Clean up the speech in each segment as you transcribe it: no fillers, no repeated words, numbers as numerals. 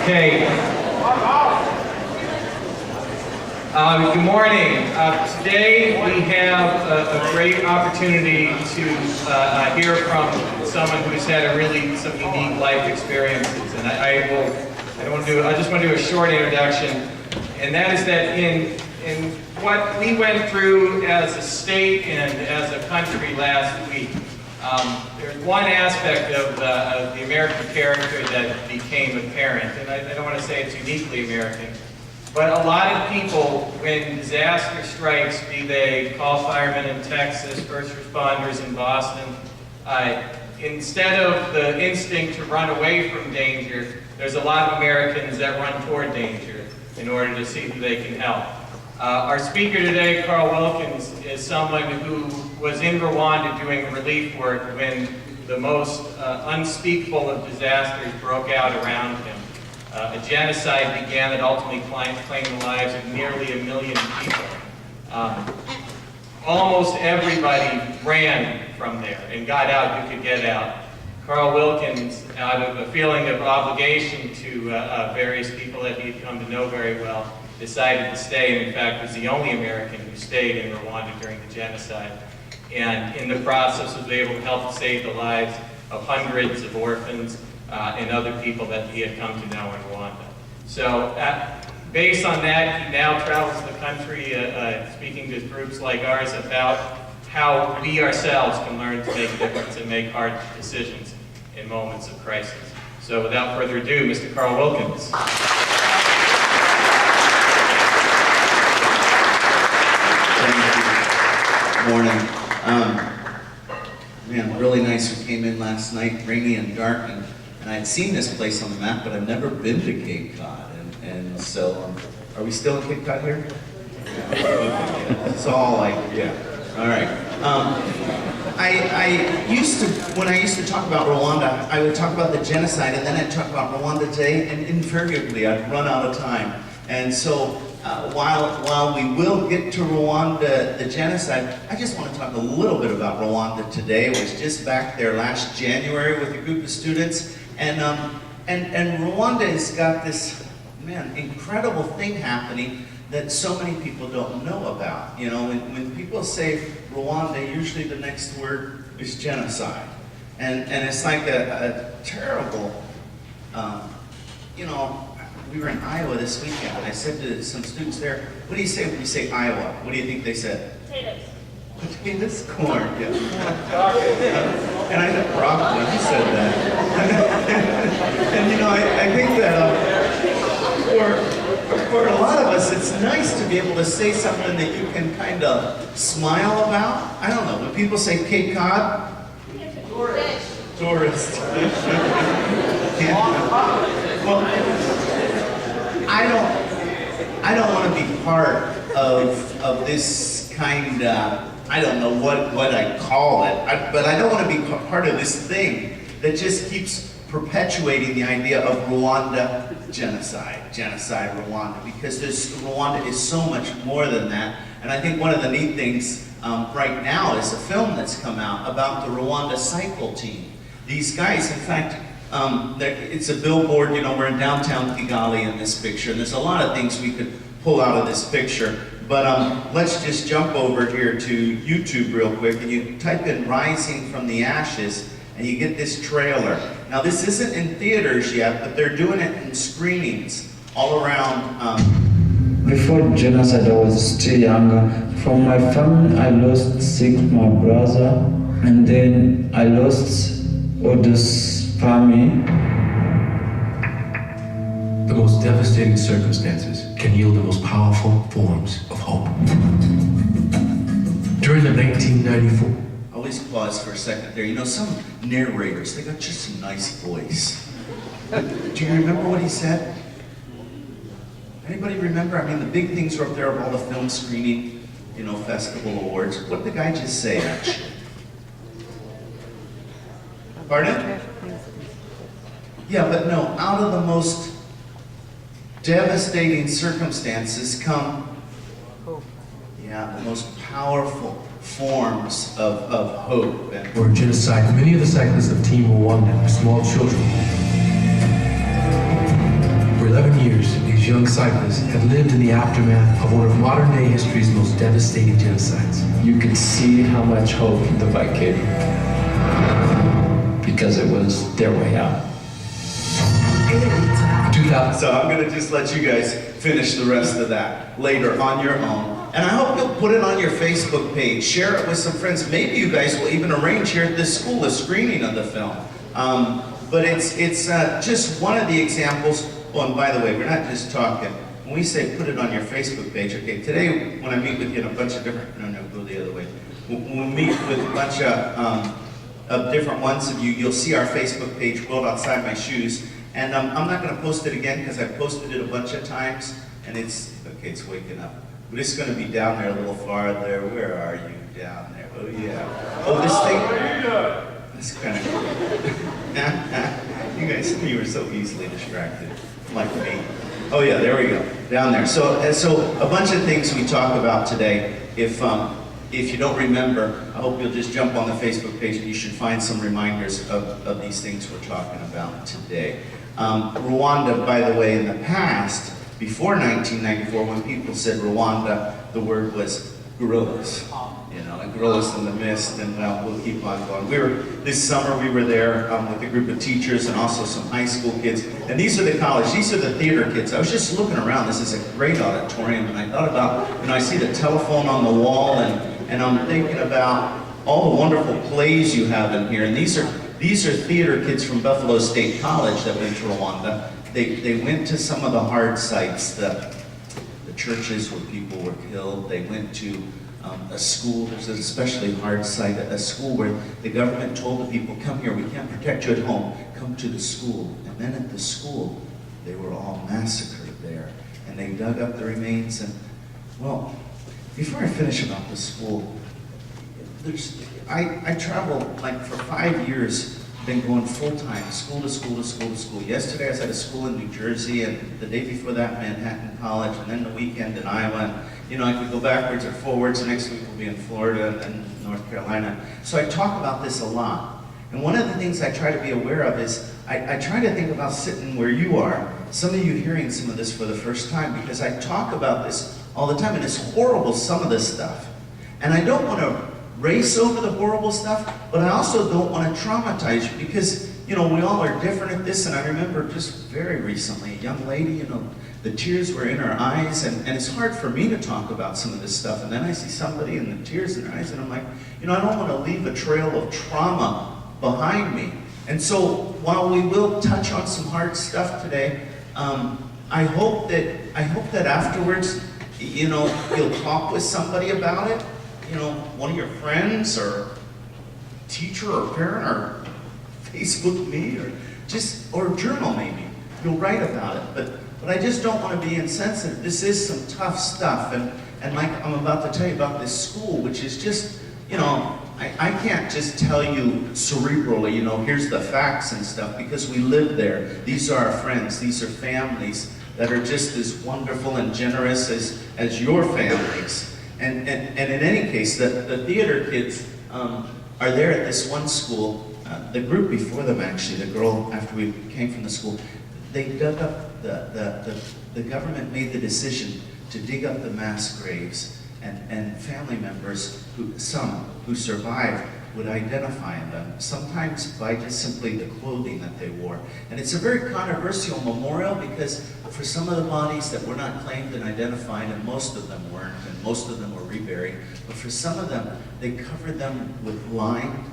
Okay. Good morning. Today we have a great opportunity to hear from someone who's had some unique life experiences, and I just want to do a short introduction, and that is that in what we went through as a state and as a country last week, there's one aspect of the American character that became apparent, and I don't want to say it's uniquely American, but a lot of people, when disaster strikes, be they call firemen in Texas, first responders in Boston, instead of the instinct to run away from danger, there's a lot of Americans that run toward danger in order to see who they can help. Our speaker today, Carl Wilkens, is someone who was in Rwanda doing relief work when the most unspeakable of disasters broke out around him. A genocide began that ultimately claimed the lives of nearly 1 million people. Almost everybody ran from there and got out who could get out. Carl Wilkens, out of a feeling of obligation to various people that he had come to know very well, decided to stay, and in fact was the only American who stayed in Rwanda during the genocide. And in the process was able to help save the lives of hundreds of orphans and other people that he had come to know in Rwanda. So based on that, he now travels the country speaking to groups like ours about how we ourselves can learn to make a difference and make hard decisions in moments of crisis. So without further ado, Mr. Carl Wilkens. Morning. Man, really nice. We came in last night, rainy and dark, and I had seen this place on the map, but I've never been to Cape Cod. And so, are we still in Cape Cod here? Yeah. It's all like, yeah. All right. When I used to talk about Rwanda, I would talk about the genocide, and then I'd talk about Rwanda today, and invariably I'd run out of time. And so, while we will get to Rwanda, the genocide, I just want to talk a little bit about Rwanda today. I was just back there last January with a group of students, and Rwanda has got this, man, incredible thing happening that so many people don't know about. You know, when people say Rwanda, usually the next word is genocide, and it's like a terrible, you know. We were in Iowa this weekend, and I said to some students there, what do you say when you say Iowa? What do you think they said? Potatoes. Potatoes? Corn, yeah. And I said, broccoli, you said that. And you know, I think that for a lot of us, it's nice to be able to say something that you can kind of smile about. I don't know, when people say Cape Cod, tourist. Well, I don't want to be part of this kind of, I don't know what I call it, but I don't want to be part of this thing that just keeps perpetuating the idea of Rwanda genocide Rwanda, because Rwanda is so much more than that. And I think one of the neat things right now is a film that's come out about the Rwanda cycle team. These guys, in fact, it's a billboard, you know, we're in downtown Kigali in this picture, and there's a lot of things we could pull out of this picture, but let's just jump over here to YouTube real quick, and you type in Rising from the Ashes, and you get this trailer. Now this isn't in theaters yet, but they're doing it in screenings all around. Before genocide, I was still younger. From my family, I lost 6, my brother, and then I lost all this family. The most devastating circumstances can yield the most powerful forms of hope. During the 1994... Always pause for a second there. You know, some narrators, they got just a nice voice. Do you remember what he said? Anybody remember? I mean, the big things are up there of all the film screening, you know, festival awards. What did the guy just say, actually? Pardon? Yeah, but no, out of the most devastating circumstances come, the most powerful forms of hope. And for genocide, many of the cyclists of Team Rwanda are small children. 7 years, these young cyclists had lived in the aftermath of one of modern-day history's most devastating genocides. You could see how much hope the bike gave me, because it was their way out. 2000. So I'm gonna just let you guys finish the rest of that later on your own. And I hope you'll put it on your Facebook page, share it with some friends. Maybe you guys will even arrange here at this school a screening of the film. But it's just one of the examples. Oh, and by the way, we're not just talking. When we say put it on your Facebook page, okay, today when I meet with you in a bunch of different, no, go the other way. When we meet with a bunch of different ones of you, you'll see our Facebook page, World Outside My Shoes. And I'm not gonna post it again because I've posted it a bunch of times, and it's waking up. But it's gonna be down there a little farther. Where are you down there? Oh yeah. Oh, this thing? It's kind of cool. You guys, you were so easily distracted, like me. Oh yeah, there we go, down there. So a bunch of things we talk about today. If you don't remember, I hope you'll just jump on the Facebook page and you should find some reminders of these things we're talking about today. Rwanda, by the way, in the past, before 1994, when people said Rwanda, the word was gorillas. You know, and gorillas in the mist, and well, we'll keep on going. This summer we were there with a group of teachers and also some high school kids. And these are the college, these are the theater kids. I was just looking around, this is a great auditorium, and I thought about, I see the telephone on the wall, and I'm thinking about all the wonderful plays you have in here. And these are theater kids from Buffalo State College that went to Rwanda. They went to some of the hard sites, the churches where people were killed. They went to a school, there's an especially hard site, a school where the government told the people, come here, we can't protect you at home, come to the school. And then at the school, they were all massacred there. And they dug up the remains, and well, before I finish about the school, I traveled like for 5 years, been going full-time, school to school to school to school. Yesterday I was at a school in New Jersey, and the day before that Manhattan College, and then the weekend in Iowa. And, I could go backwards or forwards. Next week we'll be in Florida and then North Carolina. So I talk about this a lot. And one of the things I try to be aware of is I try to think about sitting where you are. Some of you hearing some of this for the first time, because I talk about this all the time, and it's horrible, some of this stuff. And I don't want to race over the horrible stuff, but I also don't want to traumatize you, because, we all are different at this. And I remember just very recently, a young lady, the tears were in her eyes, and it's hard for me to talk about some of this stuff. And then I see somebody and the tears in their eyes, and I'm like, I don't want to leave a trail of trauma behind me. And so while we will touch on some hard stuff today, I hope that afterwards, you'll talk with somebody about it, one of your friends or teacher or parent, or Facebook me, or journal maybe. You'll write about it, but I just don't want to be insensitive. This is some tough stuff, and like I'm about to tell you about this school, which is just, I can't just tell you cerebrally, here's the facts and stuff, because we live there. These are our friends, these are families that are just as wonderful and generous as your families. And in any case, the theater kids are there at this one school. The group before them, actually, the girl, after we came from the school, they dug up, the government made the decision to dig up the mass graves, and family members, some who survived, would identify them, sometimes by just simply the clothing that they wore. And it's a very controversial memorial, because for some of the bodies that were not claimed and identified, and most of them weren't, and most of them were reburied, but for some of them, they covered them with lime.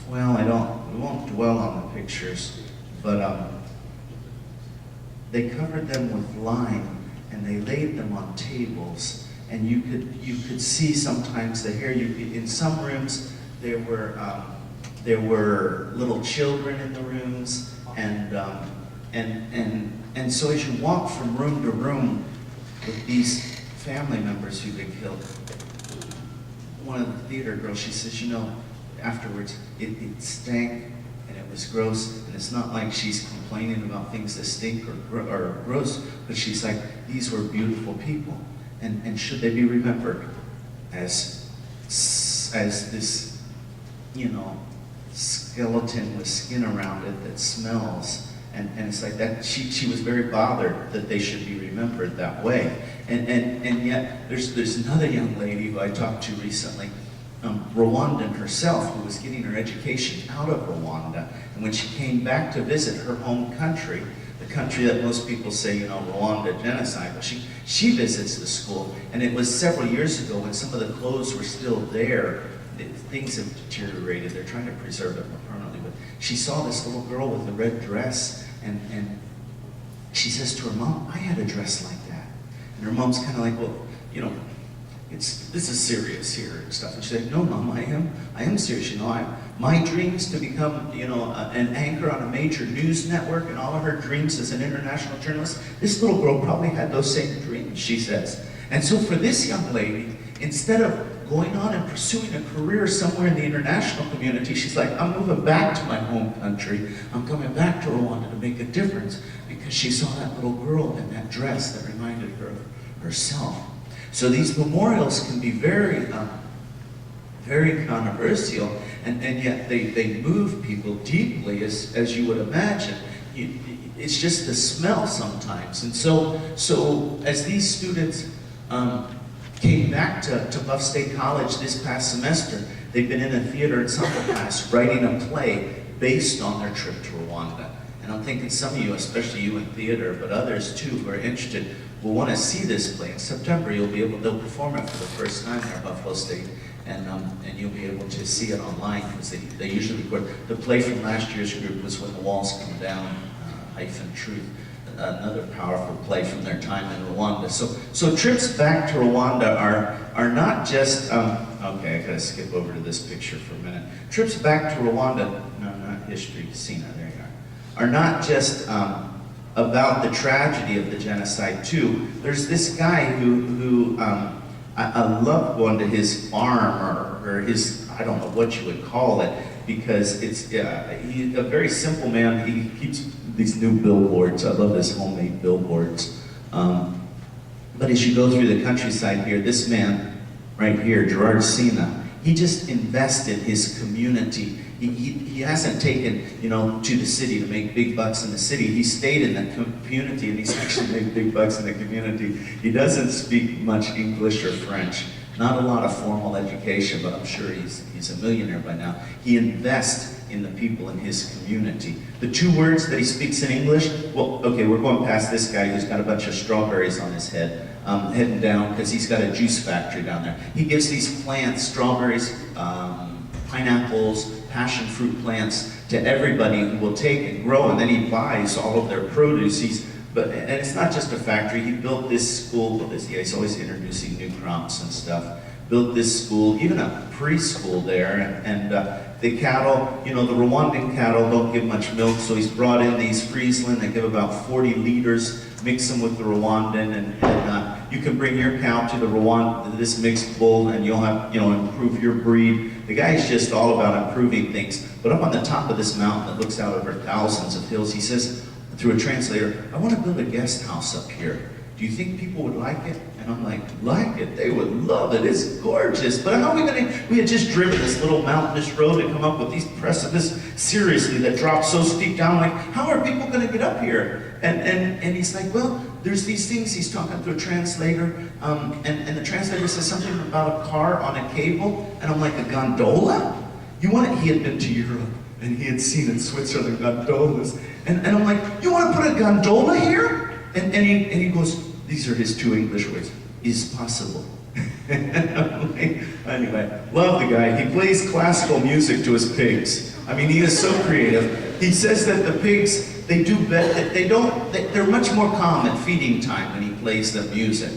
Well, we won't dwell on the pictures, but they covered them with lime, and they laid them on tables, and you could see sometimes the hair. In some rooms there were little children in the rooms, and so as you walk from room to room with these family members who've been killed, one of the theater girls, she says, afterwards, it stank, and it was gross, and it's not like she's complaining about things that stink or gross, but she's like, these were beautiful people, and should they be remembered as this, skeleton with skin around it that smells, And it's like that, she was very bothered that they should be remembered that way. And yet, there's another young lady who I talked to recently, Rwandan herself, who was getting her education out of Rwanda. And when she came back to visit her home country, the country that most people say, you know, Rwanda, genocide, but she visits the school. And it was several years ago when some of the clothes were still there. Things have deteriorated. They're trying to preserve it more permanently. But she saw this little girl with a red dress, and she says to her mom, I had a dress like that. And her mom's kind of like, well, you know, this is serious here and stuff. And she's like, no, Mom, I am serious. You know, my dreams to become, you know, an anchor on a major news network, and all of her dreams as an international journalist. This little girl probably had those same dreams, she says. And so for this young lady, instead of going on and pursuing a career somewhere in the international community, she's like, I'm moving back to my home country. I'm coming back to Rwanda to make a difference, because she saw that little girl in that dress that reminded her of herself. So these memorials can be very, very controversial, and yet they move people deeply, as you would imagine. It's just the smell sometimes. And so as these students came back to Buff State College this past semester, they've been in a theater ensemble class writing a play based on their trip to Rwanda. And I'm thinking some of you, especially you in theater, but others too who are interested, will want to see this play. In September, they'll perform it for the first time there at Buffalo State, and you'll be able to see it online, because they usually record. The play from last year's group was When the Walls Come Down, Truth, another powerful play from their time in Rwanda. So trips back to Rwanda are not just, okay, I gotta skip over to this picture for a minute. Trips back to Rwanda, no, not history, Sina, there you are not just about the tragedy of the genocide too. There's this guy who I love going to his farm or his, I don't know what you would call it, because it's he's a very simple man. He keeps these new billboards. I love his homemade billboards. But as you go through the countryside here, this man right here, Gerard Sina, he just invested his community. He hasn't taken, you know, to the city to make big bucks in the city. He stayed in the community, and he's actually made big bucks in the community. He doesn't speak much English or French. Not a lot of formal education, but I'm sure he's a millionaire by now. He invests in the people in his community. The 2 words that he speaks in English, well, okay, we're going past this guy who's got a bunch of strawberries on his head, heading down, because he's got a juice factory down there. He gives these plants, strawberries, pineapples, passion fruit plants, to everybody who will take and grow, and then he buys all of their produce. And it's not just a factory. He built this school, he's always introducing new crops and stuff. Built this school, even a preschool there, and the cattle, you know, the Rwandan cattle don't give much milk, so he's brought in these Friesland. They give about 40 liters, mix them with the Rwandan, and you can bring your cow to this mixed bull, and you'll have, you know, improve your breed. The guy's just all about improving things. But up on the top of this mountain that looks out over thousands of hills, he says, through a translator, I want to build a guest house up here. Do you think people would like it? And I'm like it? They would love it. It's gorgeous. But how are we we had just driven this little mountainous road to come up with these precipices, seriously, that drop so steep down. Like, how are people going to get up here? And he's like, well, there's these things. He's talking to a translator, and the translator says something about a car on a cable, and I'm like, a gondola? He had been to Europe, and he had seen in Switzerland gondolas. And I'm like, you want to put a gondola here? And he goes, these are his 2 English words, is possible. Anyway, love the guy. He plays classical music to his pigs. I mean, he is so creative. He says that the pigs, they're much more calm at feeding time when he plays the music.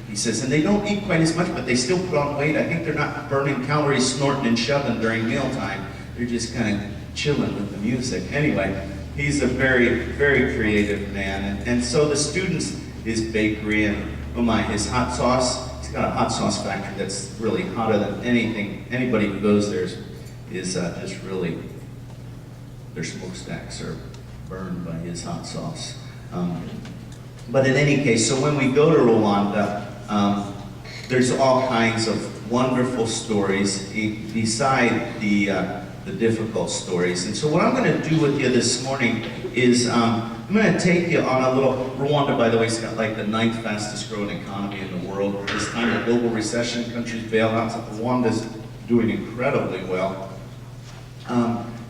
He says, and they don't eat quite as much, but they still put on weight. I think they're not burning calories, snorting and shoving during mealtime. They're just kind of chilling with the music. Anyway, he's a very, very creative man. And so the students, his bakery, and his hot sauce, he's got a hot sauce factory that's really hotter than anything. Anybody who goes there is just really, their smokestacks are burned by his hot sauce. But in any case, so when we go to Rwanda, there's all kinds of wonderful stories beside the difficult stories. And so what I'm going to do with you this morning is I'm going to take you on a little, Rwanda, by the way, has got like the 9th fastest growing economy in the world. This time of global recession, countries bailouts, Rwanda's doing incredibly well.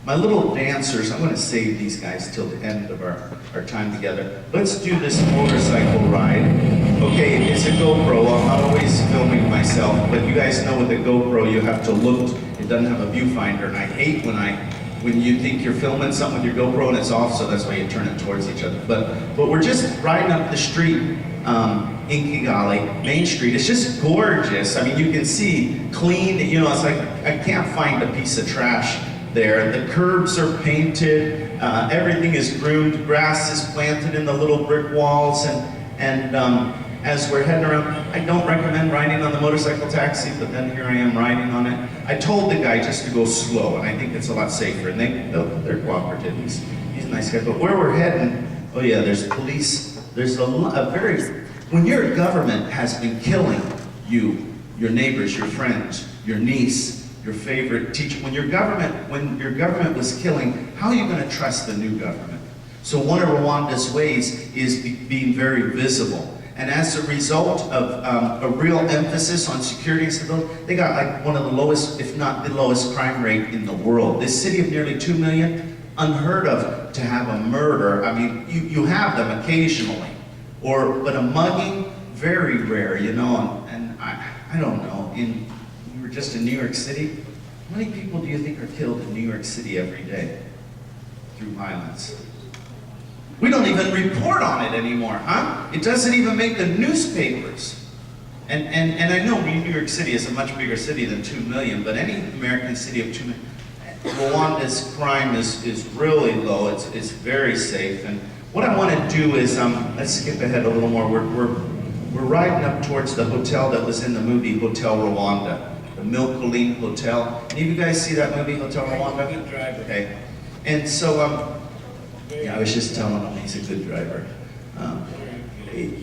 My little dancers, I'm going to save these guys till the end of our time together. Let's do this motorcycle ride. Okay, it's a GoPro. I'm not always filming myself, but you guys know with a GoPro you have to look. It doesn't have a viewfinder, and I hate when you think you're filming something with your GoPro and it's off, so that's why you turn it towards each other. But we're just riding up the street in Kigali, Main Street. It's just gorgeous. I mean, you can see clean, you know, it's like I can't find a piece of trash there. The curbs are painted, everything is groomed, grass is planted in the little brick walls, and as we're heading around, I don't recommend riding on the motorcycle taxi, but then here I am riding on it. I told the guy just to go slow, and I think it's a lot safer, and they're cooperative. He's a nice guy. But where we're heading, oh yeah, there's police. There's when your government has been killing you, your neighbors, your friends, your niece, your favorite teacher, when your government was killing, how are you going to trust the new government? So one of Rwanda's ways is being very visible. And as a result of a real emphasis on security and stability, they got like one of the lowest, if not the lowest crime rate in the world. This city of nearly 2 million, unheard of to have a murder. I mean, you have them occasionally, but a mugging, very rare, you know, and I don't know, we were just in New York City, how many people do you think are killed in New York City every day through violence? We don't even report on it anymore, huh? It doesn't even make the newspapers. And I know New York City is a much bigger city than 2 million, but any American city of 2 million, Rwanda's crime is really low. It's very safe. And what I want to do is, let's skip ahead a little more. We're riding up towards the hotel that was in the movie Hotel Rwanda, the Milkoline Hotel. Any of you guys see that movie, Hotel Rwanda? Okay. And so, yeah, I was just telling him he's a good driver.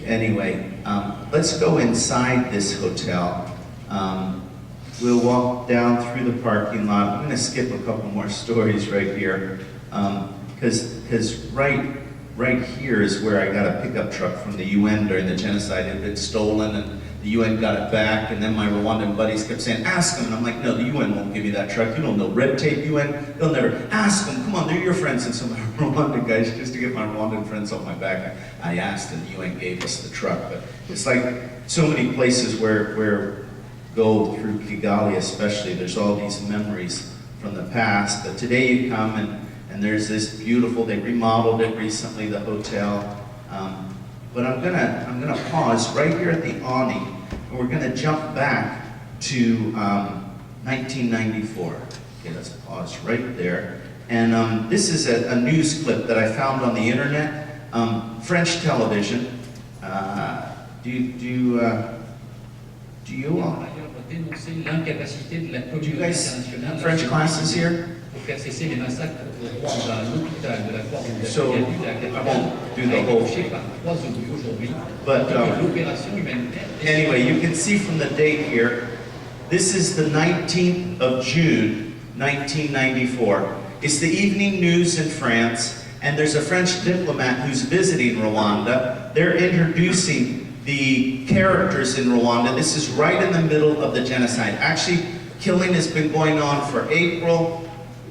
Anyway, let's go inside this hotel. We'll walk down through the parking lot. I'm going to skip a couple more stories right here, because right here is where I got a pickup truck from the UN during the genocide. It had been stolen, and the UN got it back, and then my Rwandan buddies kept saying, ask them, and I'm like, no, the UN won't give you that truck. You don't know red tape UN. They'll never. Ask them, come on, they're your friends. And so my Rwandan guys, just to get my Rwandan friends off my back, I asked, and the UN gave us the truck. But it's like so many places where go through Kigali especially, there's all these memories from the past. But today you come and there's this beautiful, they remodeled it recently, the hotel. But I'm gonna pause right here at the awning, and we're gonna jump back to 1994. Okay, let's pause right there. And this is a news clip that I found on the internet, French television. Do you all? Do you guys French classes here? So I won't do the whole thing. But anyway, you can see from the date here, this is the 19th of June, 1994. It's the evening news in France, and there's a French diplomat who's visiting Rwanda. They're introducing the characters in Rwanda. This is right in the middle of the genocide. Actually, killing has been going on for April,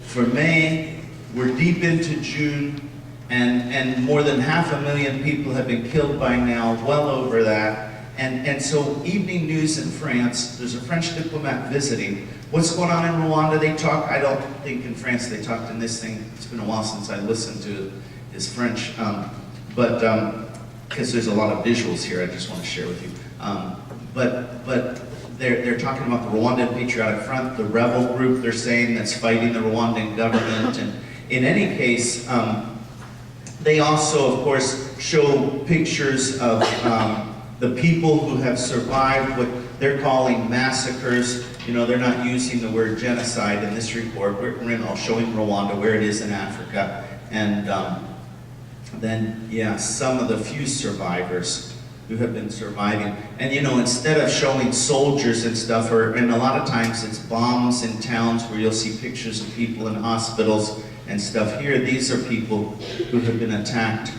for May, we're deep into June, and more than 500,000 people have been killed by now, well over that. And so evening news in France, there's a French diplomat visiting. What's going on in Rwanda? They talk, I don't think in France they talked in this thing. It's been a while since I listened to his French, because there's a lot of visuals here I just want to share with you. But they're talking about the Rwandan Patriotic Front, the rebel group they're saying that's fighting the Rwandan government. And in any case, they also, of course, show pictures of the people who have survived what they're calling massacres. You know, they're not using the word genocide in this report. We're showing Rwanda where it is in Africa. And then, yeah, some of the few survivors who have been surviving. And you know, instead of showing soldiers and stuff, and a lot of times it's bombs in towns where you'll see pictures of people in hospitals and stuff. Here, these are people who have been attacked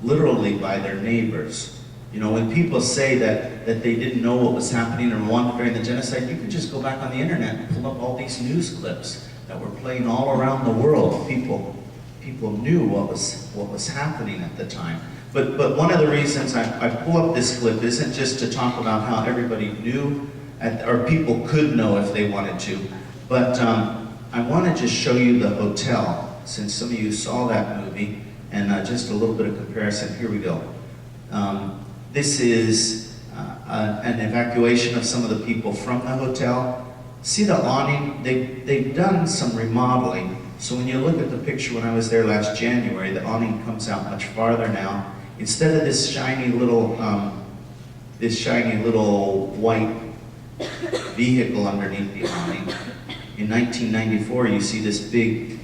literally by their neighbors. You know, when people say that they didn't know what was happening in Rwanda during the genocide, you can just go back on the internet and pull up all these news clips that were playing all around the world. People knew what was happening at the time. But one of the reasons I pull up this clip isn't just to talk about how everybody knew, or people could know if they wanted to, but I want to just show you the hotel, since some of you saw that movie, and just a little bit of comparison. Here we go. This is an evacuation of some of the people from the hotel. See the awning? They've done some remodeling. So when you look at the picture when I was there last January, the awning comes out much farther now. Instead of this shiny little white vehicle underneath the awning, in 1994 you see this big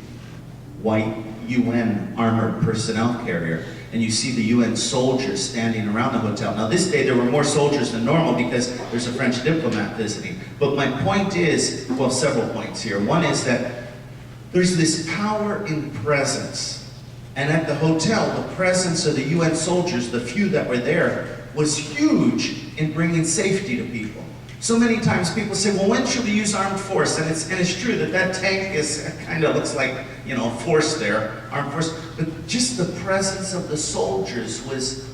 white UN armored personnel carrier, and you see the UN soldiers standing around the hotel. Now this day there were more soldiers than normal because there's a French diplomat visiting. But my point is, well, several points here. One is that there's this power in presence. And at the hotel, the presence of the UN soldiers, the few that were there, was huge in bringing safety to people. So many times people say, well, when should we use armed force? And it's true that tank is kind of looks like, you know, force there, armed force. But just the presence of the soldiers was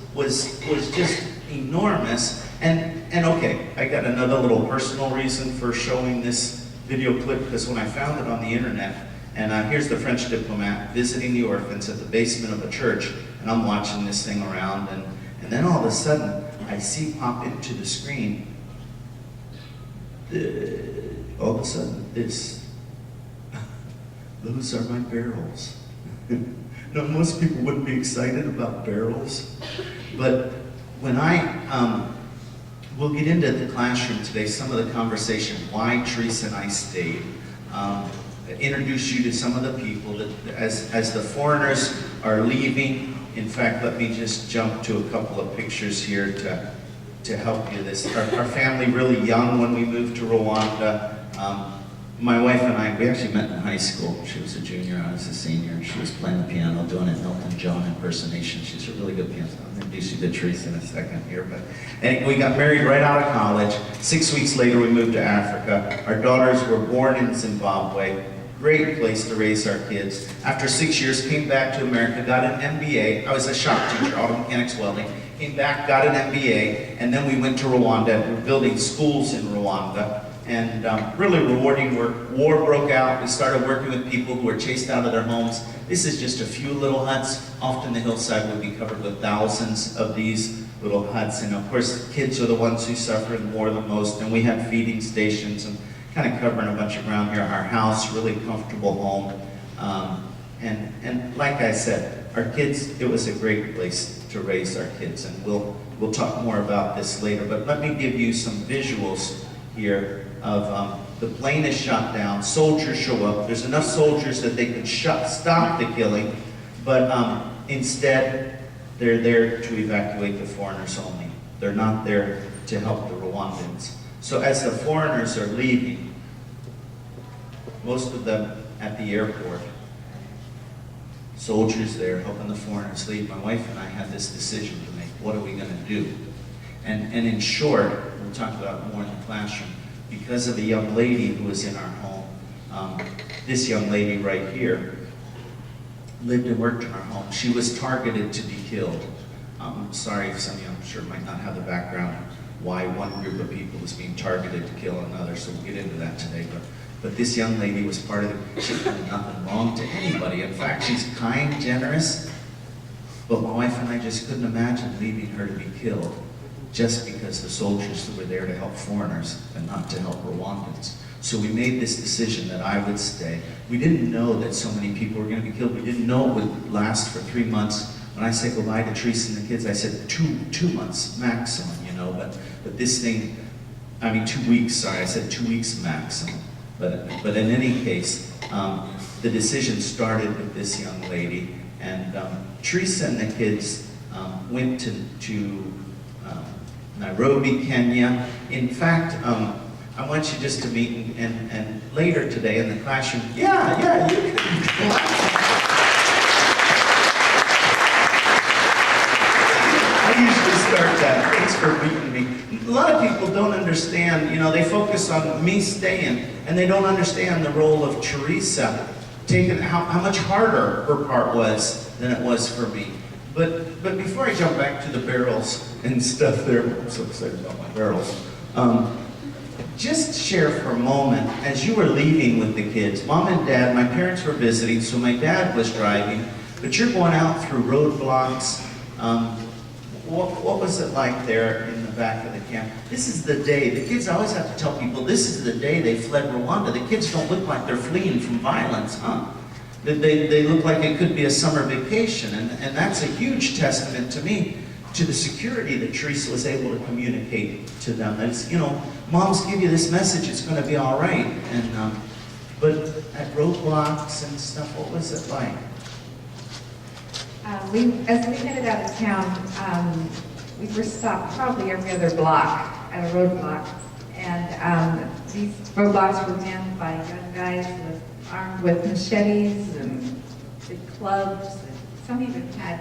just enormous. And okay, I got another little personal reason for showing this video clip, because when I found it on the internet, and here's the French diplomat visiting the orphans at the basement of a church, and I'm watching this thing around, and then all of a sudden, I see pop into the screen, all of a sudden, those are my barrels. Now, most people wouldn't be excited about barrels, but when we'll get into the classroom today, some of the conversation, why Teresa and I stayed. Introduce you to some of the people that, as the foreigners are leaving. In fact, let me just jump to a couple of pictures here to help you. Our family really young when we moved to Rwanda. My wife and I, we actually met in high school. She was a junior, I was a senior. She was playing the piano, doing an Elton John impersonation. She's a really good pianist. I'll introduce you to Teresa in a second here. And we got married right out of college. 6 weeks later, we moved to Africa. Our daughters were born in Zimbabwe. Great place to raise our kids. After 6 years, came back to America, got an MBA. I was a shop teacher, auto mechanics welding. Came back, got an MBA, and then we went to Rwanda. We're building schools in Rwanda. And really rewarding work. War broke out. We started working with people who were chased out of their homes. This is just a few little huts. Often the hillside would be covered with thousands of these little huts. And of course, kids are the ones who suffer more the most. And we had feeding stations and kind of covering a bunch of ground here. Our house, really comfortable home. And like I said, our kids, it was a great place to raise our kids. And we'll talk more about this later. But let me give you some visuals here of the plane is shot down, soldiers show up. There's enough soldiers that they could stop the killing, but instead they're there to evacuate the foreigners only. They're not there to help the Rwandans. So as the foreigners are leaving, most of them at the airport, soldiers there helping the foreigners leave, my wife and I had this decision to make. What are we going to do? And in short, we'll talk about more in the classroom, because of a young lady who was in our home. This young lady right here lived and worked in our home. She was targeted to be killed. I'm sorry if some of you, I'm sure, might not have the background why one group of people was being targeted to kill another, so we'll get into that today. But this young lady was part of it. She did nothing wrong to anybody. In fact, she's kind, generous, but my wife and I just couldn't imagine leaving her to be killed just because the soldiers who were there to help foreigners and not to help Rwandans. So we made this decision that I would stay. We didn't know that so many people were going to be killed. We didn't know it would last for 3 months. When I said goodbye to Teresa and the kids, I said two months maximum, you know, but this thing, I mean 2 weeks, sorry, I said 2 weeks maximum. But in any case, the decision started with this young lady, and Teresa and the kids went to Nairobi, Kenya. In fact, I want you just to meet, and later today in the classroom, yeah, you can clap. I usually start that. Thanks for beating me. A lot of people don't understand, they focus on me staying, and they don't understand the role of Teresa, taking how much harder her part was than it was for me. But before I jump back to the barrels and stuff there, I'm so excited about my barrels. Just share for a moment, as you were leaving with the kids, Mom and Dad, my parents were visiting, so my dad was driving, but you're going out through roadblocks. What was it like there in the back of the camp? This is the day, the kids always have to tell people, this is the day they fled Rwanda. The kids don't look like they're fleeing from violence, huh? They look like it could be a summer vacation, and that's a huge testament to me, to the security that Teresa was able to communicate to them. It's, moms give you this message, it's going to be all right. But at roadblocks and stuff, what was it like? As we headed out of town, we were stopped probably every other block at a roadblock. And these roadblocks were manned by young guys armed with machetes and big clubs. And some even had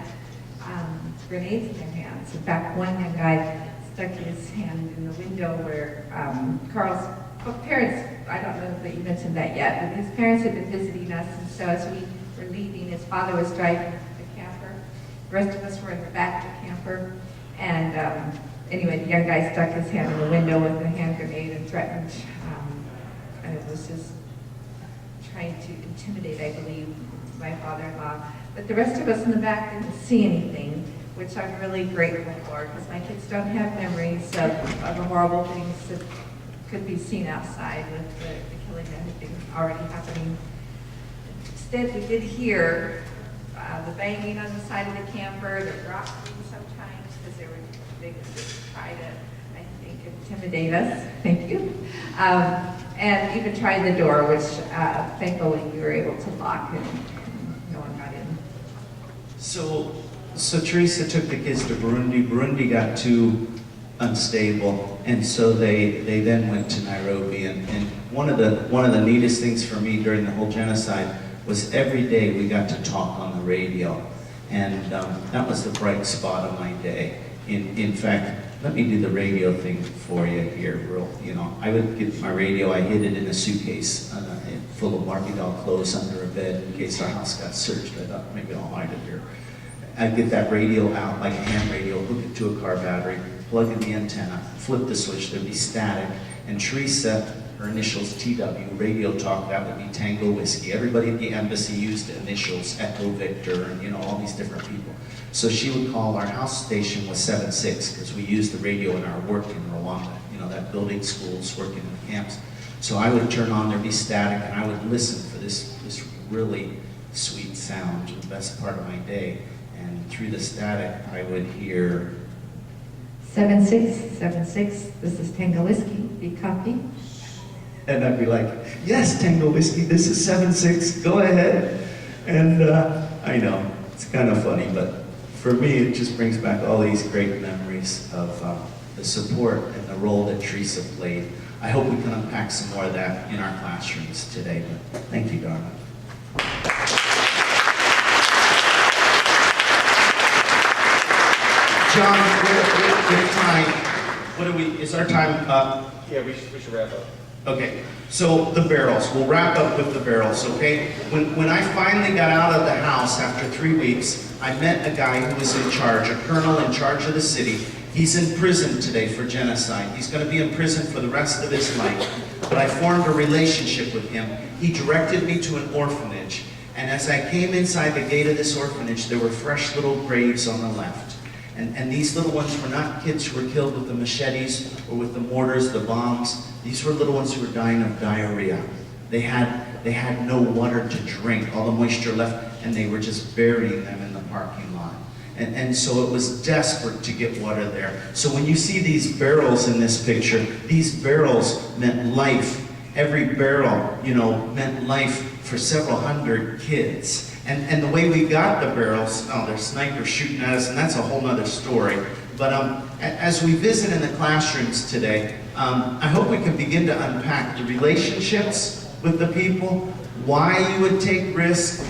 grenades in their hands. In fact, one young guy stuck his hand in the window where Carl's parents, I don't know that you mentioned that yet, but his parents had been visiting us, and so as we were leaving, his father was driving the camper. The rest of us were in the back of the camper, and anyway, the young guy stuck his hand in the window with a hand grenade and threatened, and it was just trying to intimidate, I believe, my father-in-law. But the rest of us in the back didn't see anything, which I'm really grateful for, because my kids don't have memories of the horrible things that could be seen outside with the killing that had been already happening. Instead, we did hear the banging on the side of the camper, the rocking sometimes, because they would just try to, I think, intimidate us. Thank you. And even tried the door, which thankfully we were able to lock and no one got in. So Teresa took the kids to Burundi. Burundi got too unstable, and so they then went to Nairobi. And one of the neatest things for me during the whole genocide was every day we got to talk on the radio, and that was the bright spot of my day. In fact, let me do the radio thing for you here. I would get my radio, I hid it in a suitcase full of Barbie doll clothes under a bed in case our house got searched. I thought maybe I'll hide it here. I'd get that radio out, like a ham radio, hook it to a car battery, plug in the antenna, flip the switch, there'd be static, and Teresa, her initials TW, radio talk, that would be Tango Whiskey. Everybody at the embassy used the initials, Echo Victor, and all these different people. So she would call, our house station was 7-6, because we used the radio in our work in Rwanda, that building schools, working in camps. So I would turn on, there'd be static, and I would listen for this really sweet sound, the best part of my day. And through the static, I would hear 7676, this is Tango Whiskey, be copy. And I'd be like, yes, Tango Whiskey, this is 7-6, go ahead. And I know, it's kind of funny, but for me, it just brings back all these great memories of the support and the role that Teresa played. I hope we can unpack some more of that in our classrooms today. But thank you, darling. John, with time, is our time up? Yeah, we should wrap up. Okay, so the barrels, we'll wrap up with the barrels, okay? When I finally got out of the house after 3 weeks, I met a guy who was in charge, a colonel in charge of the city. He's in prison today for genocide. He's gonna be in prison for the rest of his life. But I formed a relationship with him. He directed me to an orphanage. And as I came inside the gate of this orphanage, there were fresh little graves on the left. And these little ones were not kids who were killed with the machetes or with the mortars, the bombs. These were little ones who were dying of diarrhea. They had no water to drink, all the moisture left, and they were just burying them in the parking lot. And so it was desperate to get water there. So when you see these barrels in this picture, these barrels meant life. Every barrel, meant life for several hundred kids. And the way we got the barrels, there's snipers shooting at us, and that's a whole nother story. But as we visit in the classrooms today, I hope we can begin to unpack the relationships with the people, why you would take risks,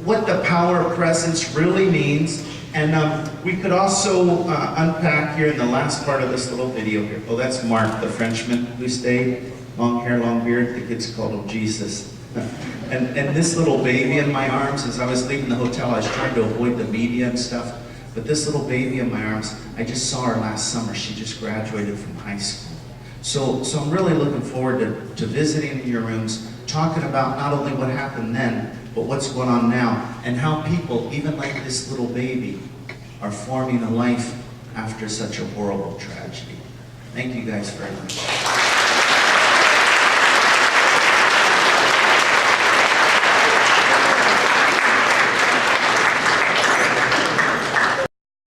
what the power of presence really means, and we could also unpack here in the last part of this little video here. Oh, that's Mark, the Frenchman who stayed. Long hair, long beard, the kids called him Jesus. And this little baby in my arms, as I was leaving the hotel, I was trying to avoid the media and stuff, but this little baby in my arms, I just saw her last summer. She just graduated from high school. So I'm really looking forward to visiting in your rooms, talking about not only what happened then, but what's going on now, and how people, even like this little baby, are forming a life after such a horrible tragedy. Thank you guys very much.